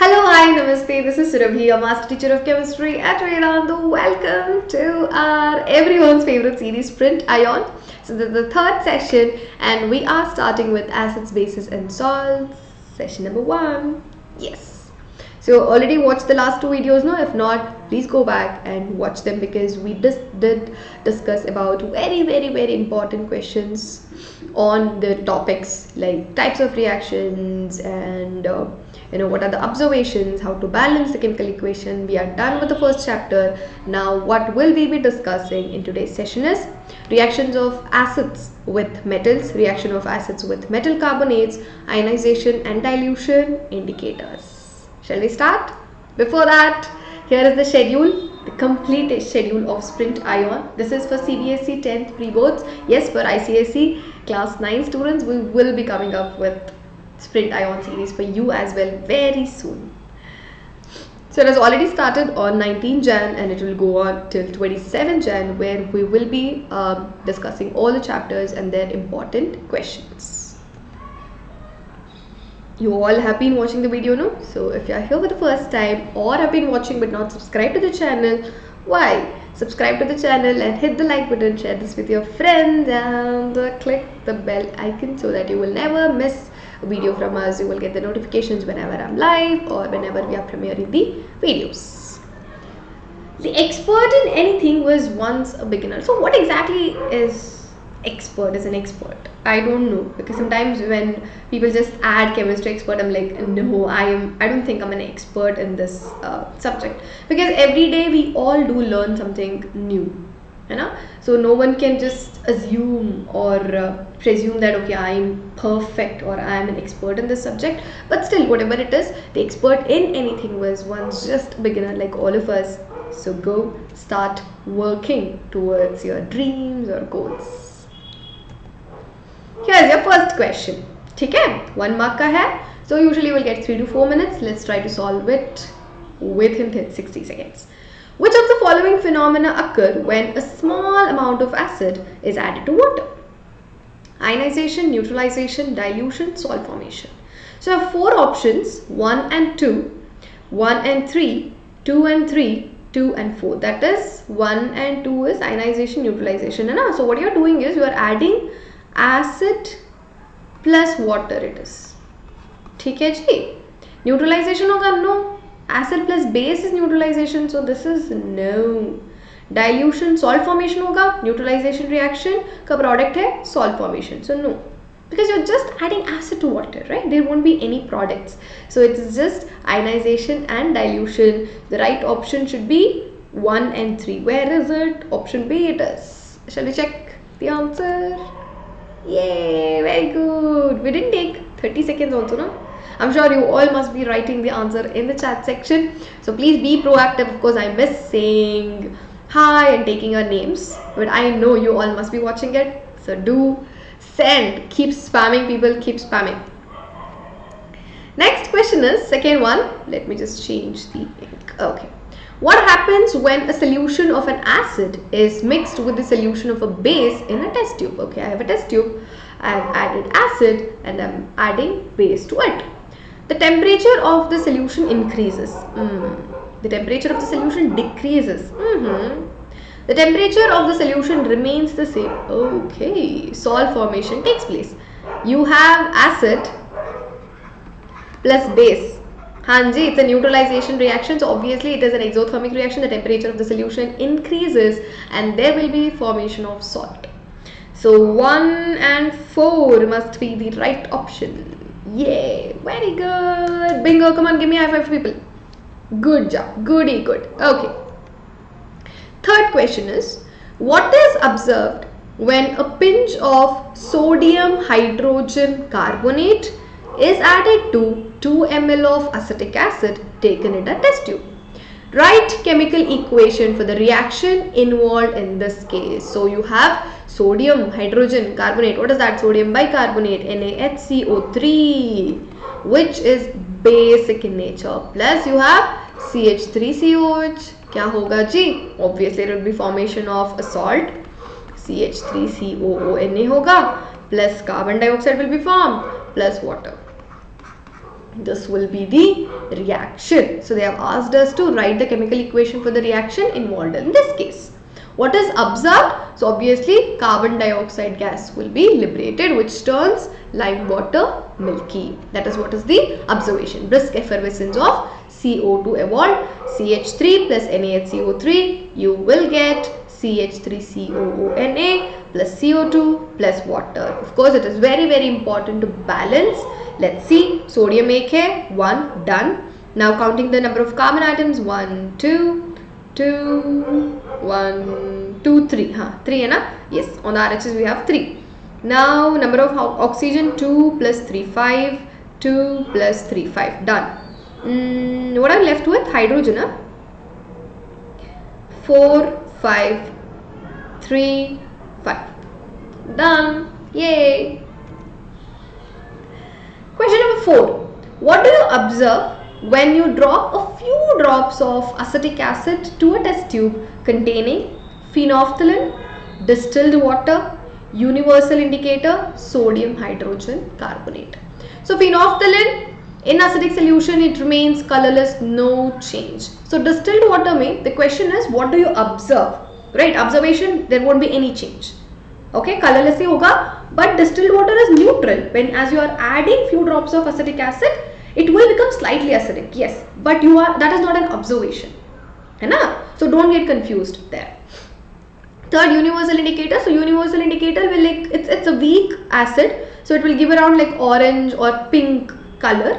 Hello, hi, namaste. This is Surabhi, a master teacher of chemistry at Vedantu. Welcome to our everyone's favorite series, Sprint Ion. So this is the third session, and we are starting with acids, bases, and salts. Session number 1. Yes. So already watched the last two videos. No, if not, please go back and watch them because we did discuss about very important questions on the topics like types of reactions and what are the observations, how to balance the chemical equation. We are done with the first chapter. Now what will we be discussing in today's session is reactions of acids with metals, reaction of acids with metal carbonates, ionization and dilution indicators. Shall we start? Before that, here is the schedule, the complete schedule of Sprint Ion. This is for CBSE 10th pre-boards. Yes, for ICSE class 9 students, we will be coming up with Sprint Ion series for you as well very soon. So it has already started on 19 Jan and it will go on till 27 Jan where we will be discussing all the chapters and their important questions. You all have been watching the video, no? So if you are here for the first time or have been watching but not subscribed to the channel, why? Subscribe to the channel and hit the like button, share this with your friends and click the bell icon so that you will never miss a video from us. You will get the notifications whenever I'm live or whenever we are premiering the videos. The expert in anything was once a beginner. So what exactly is expert as an expert? I don't know, because sometimes when people just add chemistry expert, I'm like, no, I don't think I'm an expert in this subject, because every day we all do learn something new, you know. So no one can just assume or presume that okay, I'm perfect or I'm an expert in this subject. But still, whatever it is, the expert in anything was once just a beginner like all of us. So go start working towards your dreams or goals. Here's your first question. Okay, 1 mark ka hai. So usually we'll get 3 to 4 minutes. Let's try to solve it within 60 seconds. Which of the following phenomena occur when a small amount of acid is added to water? Ionization, neutralization, dilution, salt formation. So I have 4 options, 1 and 2, 1 and 3, 2 and 3, 2 and 4. That is 1 and 2 is ionization, neutralization. So what you are doing is you are adding acid plus water it is. ठीक है जी. Neutralization होगा no. Acid plus base is neutralization, so this is no. Dilution, salt formation होगा. Neutralization reaction का product है salt formation, so no. Because you're just adding acid to water, right? There won't be any products. So it's just ionization and dilution. The right option should be 1 and 3. Where is it? Option B it is. Shall we check the answer? Yay, very good. We didn't take 30 seconds also, no? I'm sure you all must be writing the answer in the chat section. So please be proactive. Of course, I miss saying hi and taking your names, but I know you all must be watching it. So do send. Keep spamming, people. Keep spamming. Next question is second one. Let me just change the ink. Okay. What happens when a solution of an acid is mixed with the solution of a base in a test tube? Okay, I have a test tube. I have added acid and I'm adding base to it. The temperature of the solution increases. The temperature of the solution decreases. The temperature of the solution remains the same. Okay, salt formation takes place. You have acid plus base. Hanji, it's a neutralization reaction, so obviously it is an exothermic reaction. The temperature of the solution increases and there will be formation of salt. So 1 and 4 must be the right option. Yay, very good. Bingo, come on, give me high five, people. Good job, goody good. Okay. Third question is, what is observed when a pinch of sodium hydrogen carbonate is added to 2 ml of acetic acid taken in a test tube? Write chemical equation for the reaction involved in this case. So you have sodium hydrogen carbonate. What is that? Sodium bicarbonate, NaHCO3, which is basic in nature, plus you have CH3COH. क्या होगा जी? Obviously it will be formation of a salt, CH3COONA होगा, plus carbon dioxide will be formed, plus water. This will be the reaction. So they have asked us to write the chemical equation for the reaction involved in this case. What is observed? So obviously carbon dioxide gas will be liberated, which turns lime water milky. That is what is the observation. Brisk effervescence of CO2 evolved. CH3 plus NaHCO3, you will get CH3COONA plus CO2 plus water. Of course, it is very important to balance. Let's see. Sodium एक है, 1 done. Now counting the number of carbon atoms, 1 2 2 1 2 3. 3 है ना? Yes, on the RHS we have 3. Now number of oxygen, 2 plus 3 5, 2 plus 3 5, done. What I'm left with? Hydrogen, 4 5 3 5, done. Yay. Question number 4. What do you observe when you drop a few drops of acetic acid to a test tube containing phenolphthalein, distilled water, universal indicator, sodium hydrogen carbonate? So phenolphthalein in acidic solution, it remains colorless, no change. So distilled water mein, the question is what do you observe? Right, observation, there won't be any change. Okay, colorless hi hoga, but distilled water is neutral. When as you are adding few drops of acetic acid, it will become slightly acidic. Yes, but that is not an observation. Hai na? So don't get confused there. Third, universal indicator. So universal indicator will it's a weak acid, so it will give around like orange or pink color.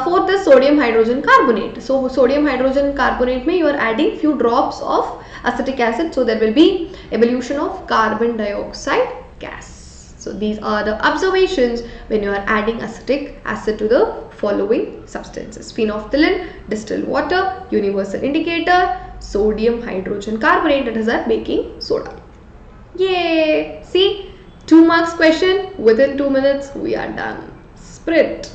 Fourth is sodium hydrogen carbonate. So sodium hydrogen carbonate mein you are adding few drops of acetic acid, so there will be evolution of carbon dioxide gas. So these are the observations when you are adding acetic acid to the following substances: phenolphthalein, distilled water, universal indicator, sodium hydrogen carbonate, that is our baking soda. Yay! See, 2 marks question, within 2 minutes we are done. Sprint.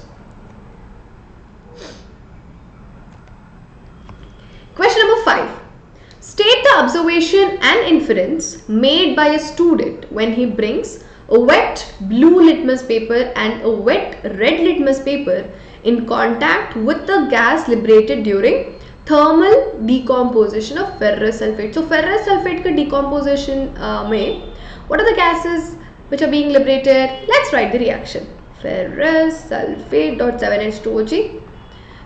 Question number 5. State the observation and inference made by a student when he brings a wet blue litmus paper and a wet red litmus paper in contact with the gas liberated during thermal decomposition of ferrous sulfate. So ferrous sulfate ka decomposition mein, what are the gases which are being liberated? Let's write the reaction. Ferrous sulfate dot 7H2OG.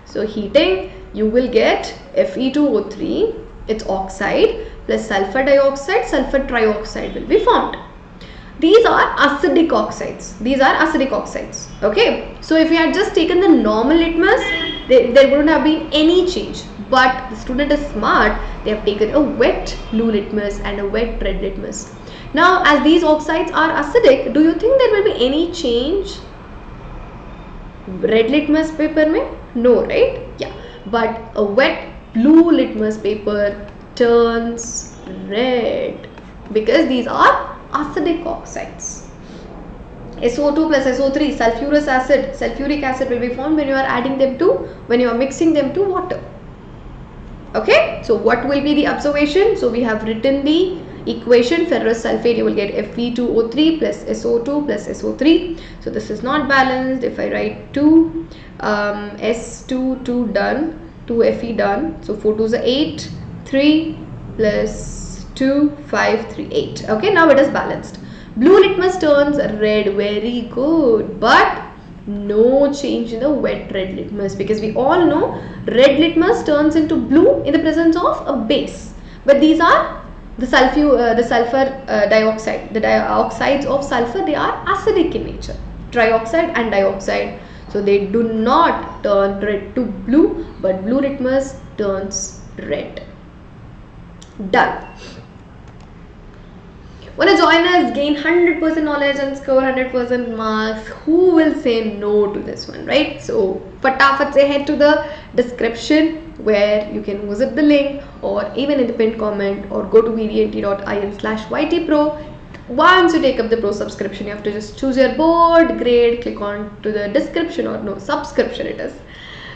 So heating, you will get Fe2O3, its oxide, plus sulfur dioxide, sulfur trioxide will be formed. These are acidic oxides. Okay. So if we had just taken the normal litmus, there wouldn't have been any change. But the student is smart. They have taken a wet blue litmus and a wet red litmus. Now, as these oxides are acidic, do you think there will be any change? Red litmus paper mein? No, right? Yeah. But a wet blue litmus paper turns red because these are acidic oxides. SO2 plus SO3, sulfuric acid will be formed when you are mixing them to water. Okay, so what will be the observation? So we have written the equation. Ferrous sulfate, you will get Fe2O3 plus SO2 plus SO3. So this is not balanced. If I write 2 S2 2 done, 2 Fe done, so 4 2s are 8, 3 plus 2 5 3 8. Okay, now it is balanced. Blue litmus turns red, very good, but no change in the wet red litmus, because we all know red litmus turns into blue in the presence of a base, but these are the sulfur dioxide, the dioxides of sulfur, they are acidic in nature, trioxide and dioxide, so they do not turn red to blue, but blue litmus turns red. Done. Want to join us, gain 100% knowledge and score 100% marks? Who will say no to this one, right? So fatafat se head to the description where you can visit the link, or even in the pinned comment, or go to vdnt.in/ytpro. Once you take up the pro subscription, you have to just choose your board, grade, click on to the description, or no, subscription it is,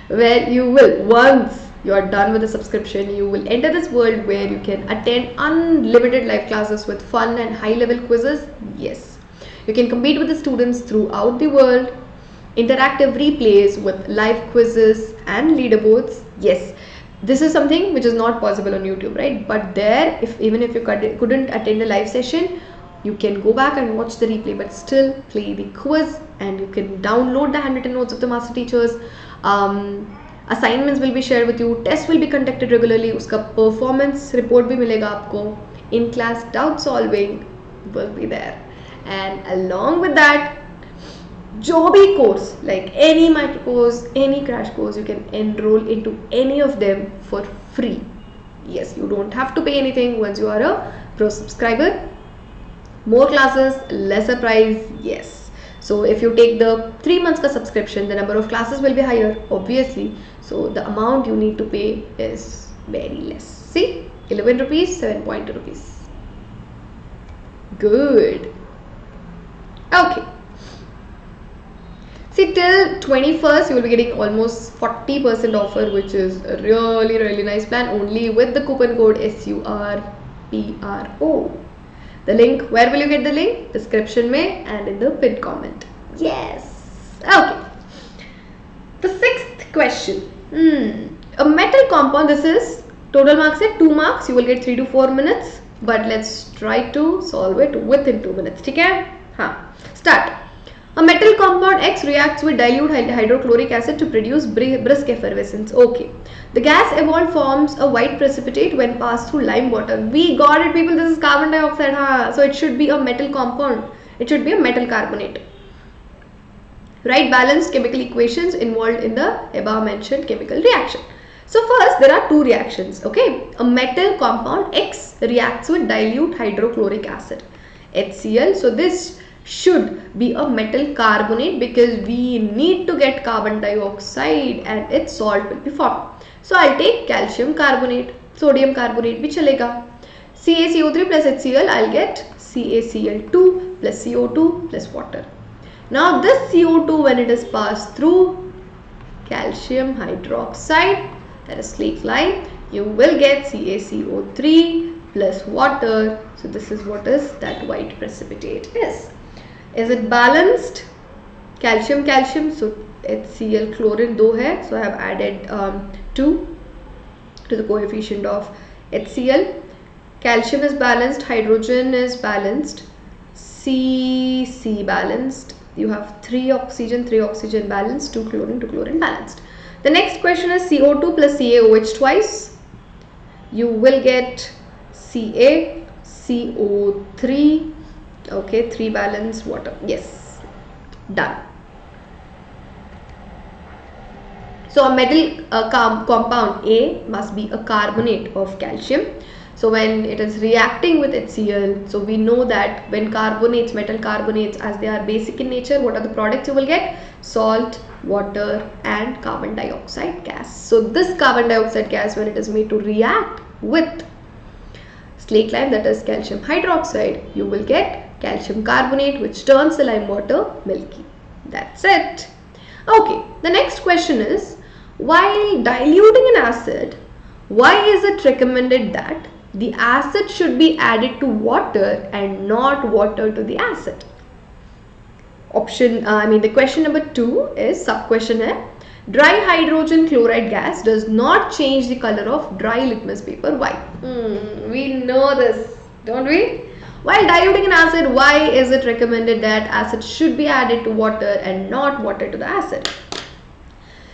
where you will, once you are done with the subscription, you will enter this world where you can attend unlimited live classes with fun and high level quizzes. Yes, you can compete with the students throughout the world. interactive replays with live quizzes and leaderboards. Yes, this is something which is not possible on YouTube, right? But there, even if you couldn't attend a live session, you can go back and watch the replay, but still play the quiz, and you can download the handwritten notes of the master teachers. Assignments will be shared with you, tests will be conducted regularly, uska performance report bhi milega aapko, in class doubt solving will be there, and along with that, जो भी course, like any micro course, any crash course, you can enroll into any of them for free. Yes, you don't have to pay anything once you are a pro subscriber. More classes, lesser price. Yes, so if you take the 3 months ka subscription, the number of classes will be higher, obviously, so the amount you need to pay is very less. See, 11 rupees, 7.2 rupees. Good. Okay, see, till 21st you will be getting almost 40% offer, which is a really nice plan, only with the coupon code SURPRO. The link, where will you get the link? Description mein and in the pinned comment. Yes. Okay, the 6th question. A metal compound, this is total marks at 2 marks, you will get 3 to 4 minutes, but let's try to solve it within 2 minutes. ठीक है? हाँ, start. A metal compound X reacts with dilute hydrochloric acid to produce brisk effervescence. Okay, the gas evolved forms a white precipitate when passed through lime water. We got it, people. This is carbon dioxide. Huh? So it should be a metal compound. It should be a metal carbonate. Write balanced chemical equations involved in the above mentioned chemical reaction. So first, there are two reactions. Okay, a metal compound X reacts with dilute hydrochloric acid, HCl. So this should be a metal carbonate because we need to get carbon dioxide and its salt will be formed. So I'll take calcium carbonate, sodium carbonate bhi chalega. CaCO3 plus HCl, I'll get CaCl2 plus CO2 plus water. Now this CO2, when it is passed through calcium hydroxide, that is slaked lime, you will get CaCO3 plus water. So this is what is that white precipitate is. Is it balanced? Calcium, so HCl, chlorine 2 hai, so I have added 2 to the coefficient of HCl. Calcium is balanced, hydrogen is balanced, C balanced. You have 3 oxygen balanced, 2 chlorine balanced. The next question is CO2 plus CaOH twice. You will get CaCO3. Okay, 3 balanced water. Yes, done. So a metal compound A must be a carbonate of calcium. So when it is reacting with HCl, so we know that when carbonates, metal carbonates, as they are basic in nature, what are the products you will get? Salt, water and carbon dioxide gas. So this carbon dioxide gas, when it is made to react with slaked lime, that is calcium hydroxide, you will get calcium carbonate, which turns the lime water milky. That's it. Okay, the next question is, while diluting an acid, why is it recommended that the acid should be added to water and not water to the acid? The question number 2 is sub question hai. Dry hydrogen chloride gas does not change the color of dry litmus paper. Why? We know this, don't we? While diluting an acid, why is it recommended that acid should be added to water and not water to the acid?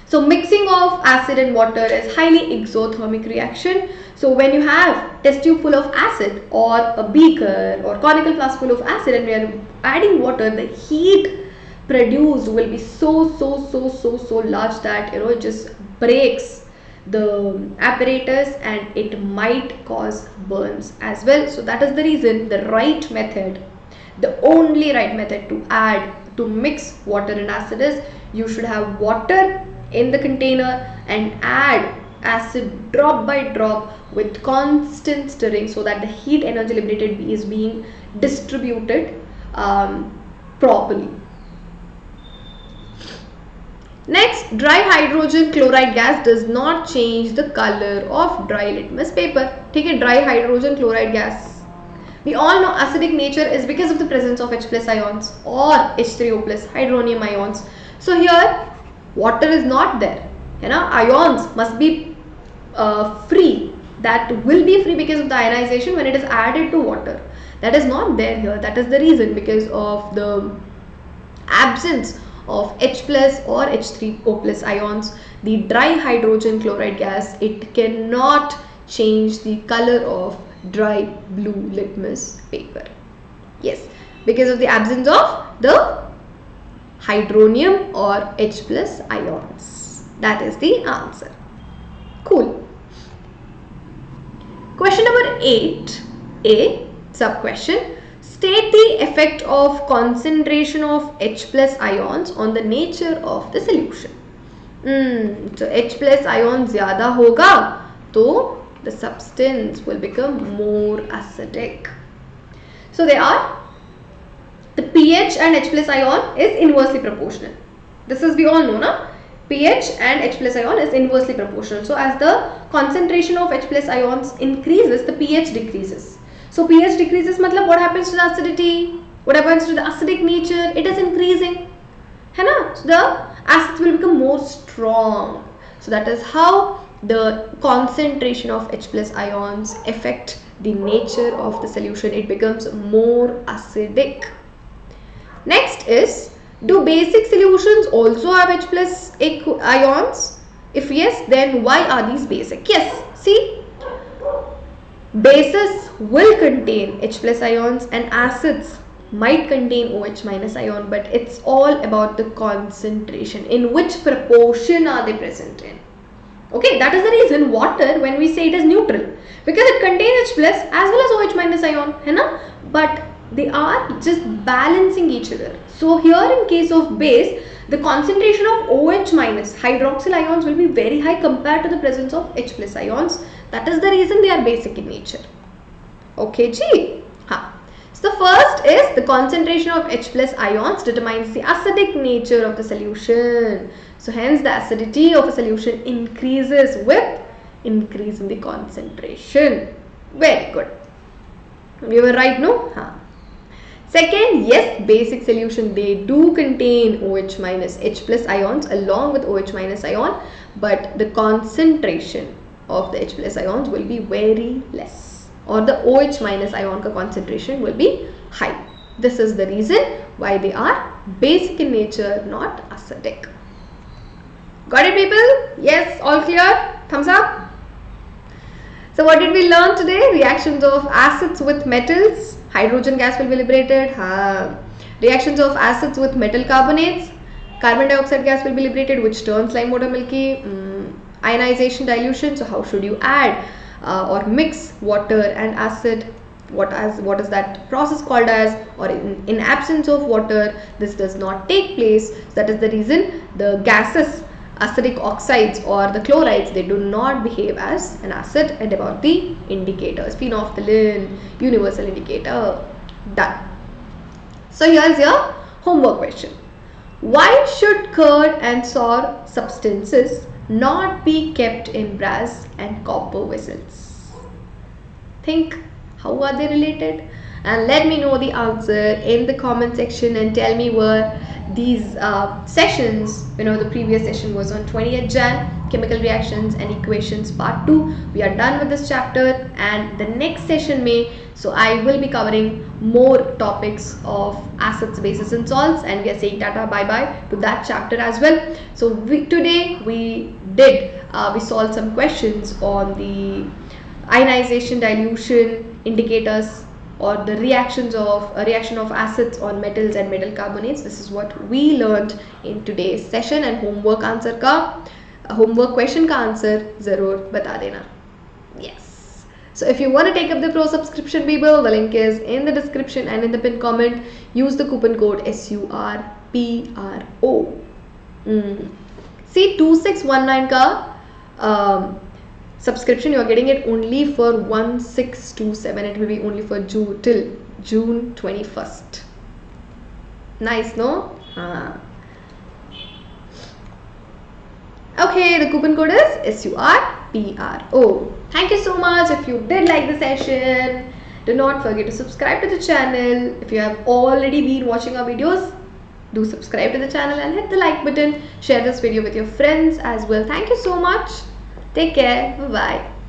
So mixing of acid and water is highly exothermic reaction. So when you have test tube full of acid or a beaker or conical flask full of acid and we are adding water, the heat produced will be so large that it just breaks the apparatus and it might cause burns as well. So that is the reason the right method, the only right method to mix water and acid is you should have water in the container and add acid drop by drop with constant stirring so that the heat energy liberated is being distributed properly. Next, dry hydrogen chloride gas does not change the color of dry litmus paper. Take a dry hydrogen chloride gas. We all know acidic nature is because of the presence of H plus ions or H3O plus hydronium ions. So here water is not there. Ions must be free. That will be free because of the ionization when it is added to water. That is not there here. That is the reason, because of the absence of H plus or H3O plus ions. The dry hydrogen chloride gas, it cannot change the color of dry blue litmus paper. Yes, because of the absence of the hydronium or H plus ions. That is the answer. Cool. Question number 8a, sub question. State the effect of concentration of H plus ions on the nature of the solution. So H plus ion zyada hoga, तो the substance will become more acidic. So they are, the pH and H plus ion is inversely proportional. This is we all know, na? pH and H plus ion is inversely proportional. So as the concentration of H plus ions increases, the pH decreases. So pH decreases, matlab what happens to the acidity? What happens to the acidic nature? It is increasing. So the acids will become more strong. So that is how the concentration of H plus ions affect the nature of the solution. It becomes more acidic. Next is, do basic solutions also have H plus ions? If yes, then why are these basic? Yes, see, bases will contain H plus ions and acids might contain OH minus ion, but it's all about the concentration. In which proportion are they present in? Okay, that is the reason water, when we say it is neutral, because it contains H plus as well as OH minus ion, है ना? But they are just balancing each other. So here in case of base, the concentration of OH minus hydroxyl ions will be very high compared to the presence of H plus ions. That is the reason they are basic in nature. Okay, ji. So the first is, the concentration of H plus ions determines the acidic nature of the solution. So hence the acidity of a solution increases with increase in the concentration. Very good. You were right, no? Second, yes, basic solution, they do contain OH minus H plus ions along with OH minus ion, but the concentration of the H plus ions will be very less, or the OH minus ion concentration will be high. This is the reason why they are basic in nature, not acidic. Got it, people? Yes, all clear? Thumbs up. So what did we learn today? Reactions of acids with metals. Hydrogen gas will be liberated. Reactions of acids with metal carbonates. Carbon dioxide gas will be liberated, which turns lime water milky. Ionization dilution. So how should you add or mix water and acid? What is that process called as? Or in absence of water, this does not take place. So that is the reason the gases, acidic oxides or the chlorides, they do not behave as an acid. And about the indicators, phenolphthalein, universal indicator, done. So here's your homework question. Why should curd and sour substances not be kept in brass and copper vessels? Think, how are they related? And let me know the answer in the comment section, and tell me where these sessions, the previous session was on 20th Jan, chemical reactions and equations part 2. We are done with this chapter, and the next session so I will be covering more topics of acids, bases and salts, and we are saying tata bye bye to that chapter as well. So today we solved some questions on the ionization, dilution, indicators, or the reaction of acids on metals and metal carbonates. This is what we learned in today's session. And homework question का answer जरूर बता देना. Yes. So if you want to take up the pro subscription, people, the link is in the description and in the pinned comment. Use the coupon code SURPRO. See, 2619 का subscription, you are getting it only for 1627. It will be only for till June 21st. Nice, no? Okay, the coupon code is SURPRO. Thank you so much. If you did like the session, do not forget to subscribe to the channel. If you have already been watching our videos, Do subscribe to the channel and hit the like button. Share this video with your friends as well. Thank you so much. Take care. Bye bye.